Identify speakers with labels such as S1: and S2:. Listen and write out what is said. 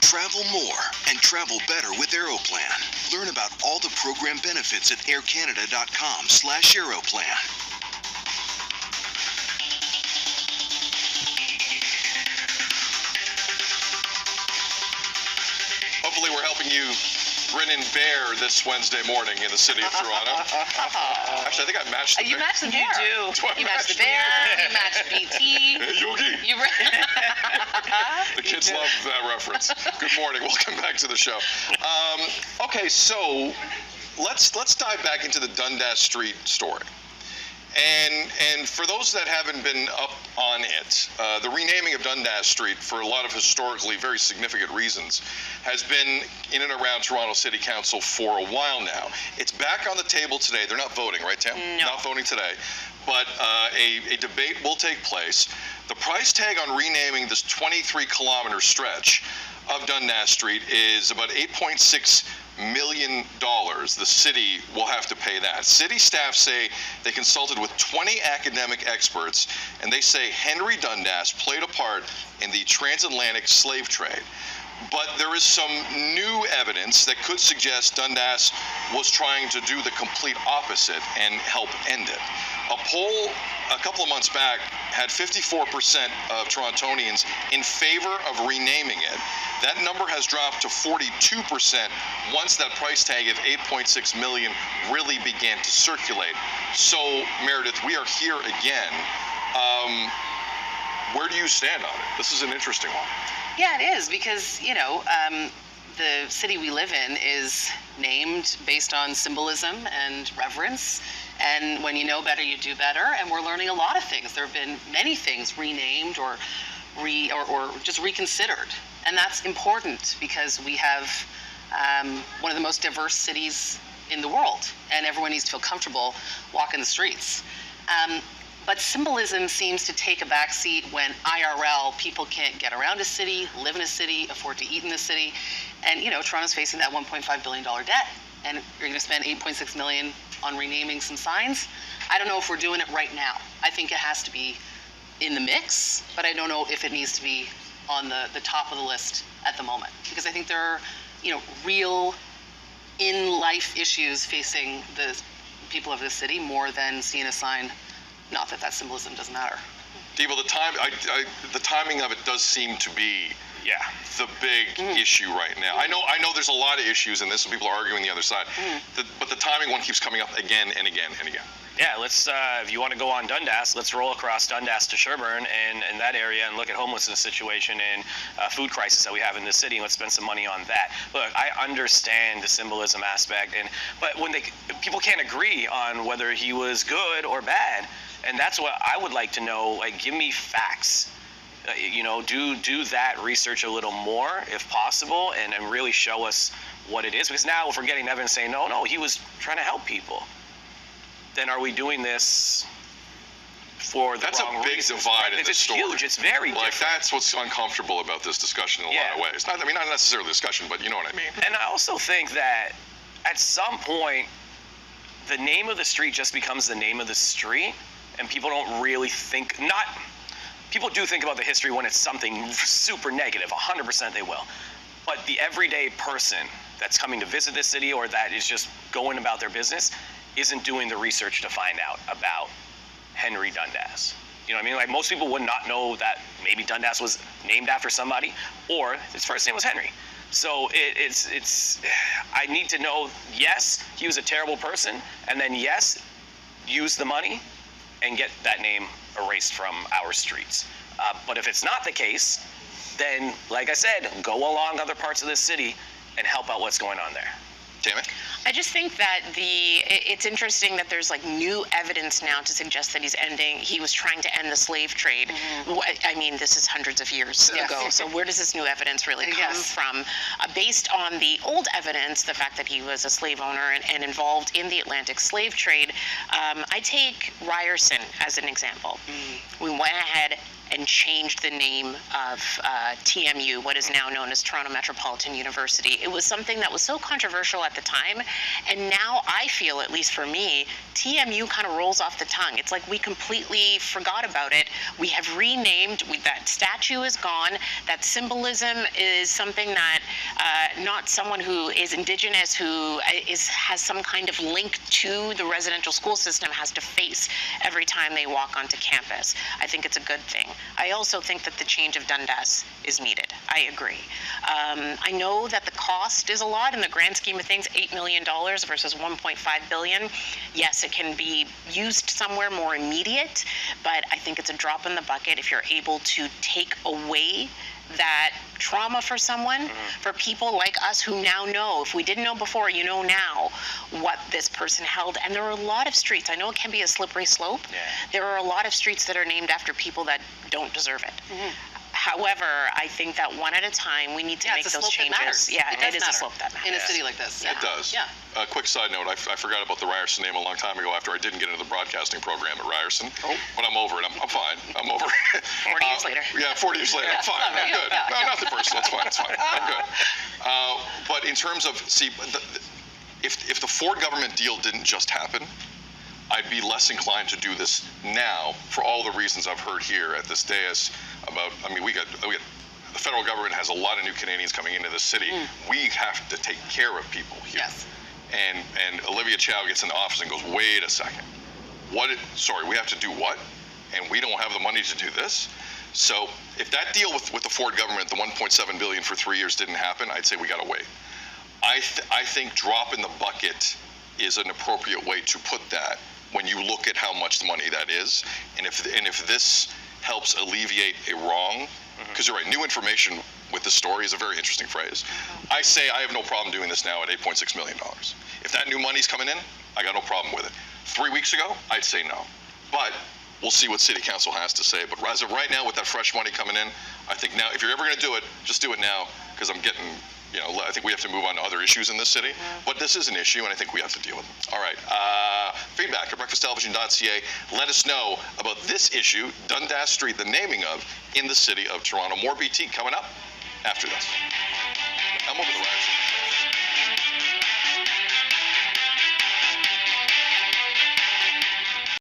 S1: Travel more and travel better with Aeroplan. Learn about all the program benefits at aircanada.com/Aeroplan.
S2: Hopefully we're helping you grin and bear this Wednesday morning in the city of Toronto. Actually, I think I matched the bear.
S3: You matched the bear.
S2: Do.
S3: You matched the bear. You matched BT.
S2: Hey, Yogi. The kids love that reference. Good morning. Welcome back to the show. Okay, so let's dive back into the Dundas Street story. And for those that haven't been up on it, the renaming of Dundas Street, for a lot of historically very significant reasons, has been in and around Toronto City Council for a while now. It's back on the table today. They're not voting, right, Tim?
S3: No.
S2: Not voting today. But a debate will take place. The price tag on renaming this 23-kilometer stretch of Dundas Street is about $8.6 million. The city will have to pay that. City staff say they consulted with 20 academic experts, and they say Henry Dundas played a part in the transatlantic slave trade. But there is some new evidence that could suggest Dundas was trying to do the complete opposite and help end it. A poll a couple of months back had 54% of Torontonians in favor of renaming it. That number has dropped to 42% once that price tag of $8.6 million really began to circulate. So, Meredith, we are here again. Where do you stand on it? This is an interesting one.
S3: Yeah, it is, because, you know, the city we live in is named based on symbolism and reverence. And when you know better, you do better. And we're learning a lot of things. There have been many things renamed or just reconsidered. And that's important because we have one of the most diverse cities in the world, and everyone needs to feel comfortable walking the streets. But symbolism seems to take a backseat when IRL people can't get around a city, live in a city, afford to eat in the city. And, you know, Toronto's facing that $1.5 billion debt. And you're going to spend $8.6 million on renaming some signs. I don't know if we're doing it right now. I think it has to be in the mix, but I don't know if it needs to be on the top of the list at the moment. Because I think there are, you know, real in-life issues facing the people of the city more than seeing a sign. Not that that symbolism doesn't matter.
S2: Devo, the timing of it does seem to be the big issue right now. I know there's a lot of issues in this, and people are arguing the other side, but the timing one keeps coming up again and again and again.
S4: Yeah, let's, if you want to go on Dundas, let's roll across Dundas to Sherbourne and in that area and look at homelessness situation and food crisis that we have in the city, and let's spend some money on that. Look, I understand the symbolism aspect, but when people can't agree on whether he was good or bad, and that's what I would like to know. Like, give me facts. You know, do that research a little more if possible, and really show us what it is. Because now if we're getting evidence saying, no, he was trying to help people, then are we doing this for the wrong reasons?
S2: That's a big divide in the story.
S4: It's huge. It's very different.
S2: That's what's uncomfortable about this discussion in a lot of ways. Not necessarily a discussion, but you know what I mean.
S4: And I also think that at some point, the name of the street just becomes the name of the street, and people don't really think, people do think about the history when it's something super negative, 100% they will. But the everyday person that's coming to visit this city or that is just going about their business isn't doing the research to find out about Henry Dundas. You know what I mean? Like, most people would not know that maybe Dundas was named after somebody, or his first name was Henry. So it's I need to know, yes, he was a terrible person, and then yes, use the money and get that name erased from our streets. But if it's not the case, then, like I said, go along other parts of the city and help out what's going on there.
S2: Tammy?
S5: I just think that it's interesting that there's like new evidence now to suggest that he was trying to end the slave trade. I mean, this is hundreds of years ago, so where does this new evidence really come from? Based on the old evidence, the fact that he was a slave owner and involved in the Atlantic slave trade, I take Ryerson as an example. We went ahead and changed the name of TMU, what is now known as Toronto Metropolitan University. It was something that was so controversial at the time, and now I feel, at least for me, TMU kind of rolls off the tongue. It's like we completely forgot about it. We have renamed, that statue is gone. That symbolism is something that not someone who is Indigenous, who has some kind of link to the residential school system, has to face every time they walk onto campus. I think it's a good thing. I also think that the change of Dundas is needed. I agree. I know that the cost is a lot in the grand scheme of things, $8 million versus $1.5 billion. Yes, it can be used somewhere more immediate, but I think it's a drop in the bucket if you're able to take away that trauma for someone, for people like us who now know. If we didn't know before, you know now what this person held. And there are a lot of streets. I know it can be a slippery slope.
S4: Yeah.
S5: There are a lot of streets that are named after people that don't deserve it. However, I think that one at a time, we need to make
S3: it's a
S5: those
S3: slope that
S5: changes.
S3: matters.
S5: Yeah,
S3: It does
S5: it is a
S3: matter.
S5: slope that matters.
S3: In a city like this.
S2: It does.
S3: Yeah.
S2: A quick side note, I forgot about the Ryerson name a long time ago after I didn't get into the broadcasting program at Ryerson. But I'm over it. I'm fine. I'm over it.
S5: 40 years later.
S2: Yeah, 40 years later. I'm fine. I'm good.
S3: Yeah.
S2: No, nothing personal. It's fine. It's fine. I'm good. But in terms of, if the Ford government deal didn't just happen, I'd be less inclined to do this now for all the reasons I've heard here at this dais about, the federal government has a lot of new Canadians coming into the city. We have to take care of people here.
S3: Yes.
S2: And Olivia Chow gets in the office and goes, wait a second. We have to do what? And we don't have the money to do this? So if that deal with the Ford government, the $1.7 billion for 3 years didn't happen, I'd say we gotta wait. I think drop in the bucket is an appropriate way to put that when you look at how much money that is. And if this helps alleviate a wrong, because you're right, new information with the story is a very interesting phrase. I say I have no problem doing this now at $8.6 million. If that new money's coming in, I got no problem with it. 3 weeks ago, I'd say no. But we'll see what City Council has to say. But as of right now, with that fresh money coming in, I think now, if you're ever going to do it, just do it now, because I'm getting, I think we have to move on to other issues in this city. But this is an issue, and I think we have to deal with it. All right. Feedback at breakfasttelevision.ca. Let us know about this issue, Dundas Street, the naming of, in the city of Toronto. More BT coming up after this. I'm over the Ryerson.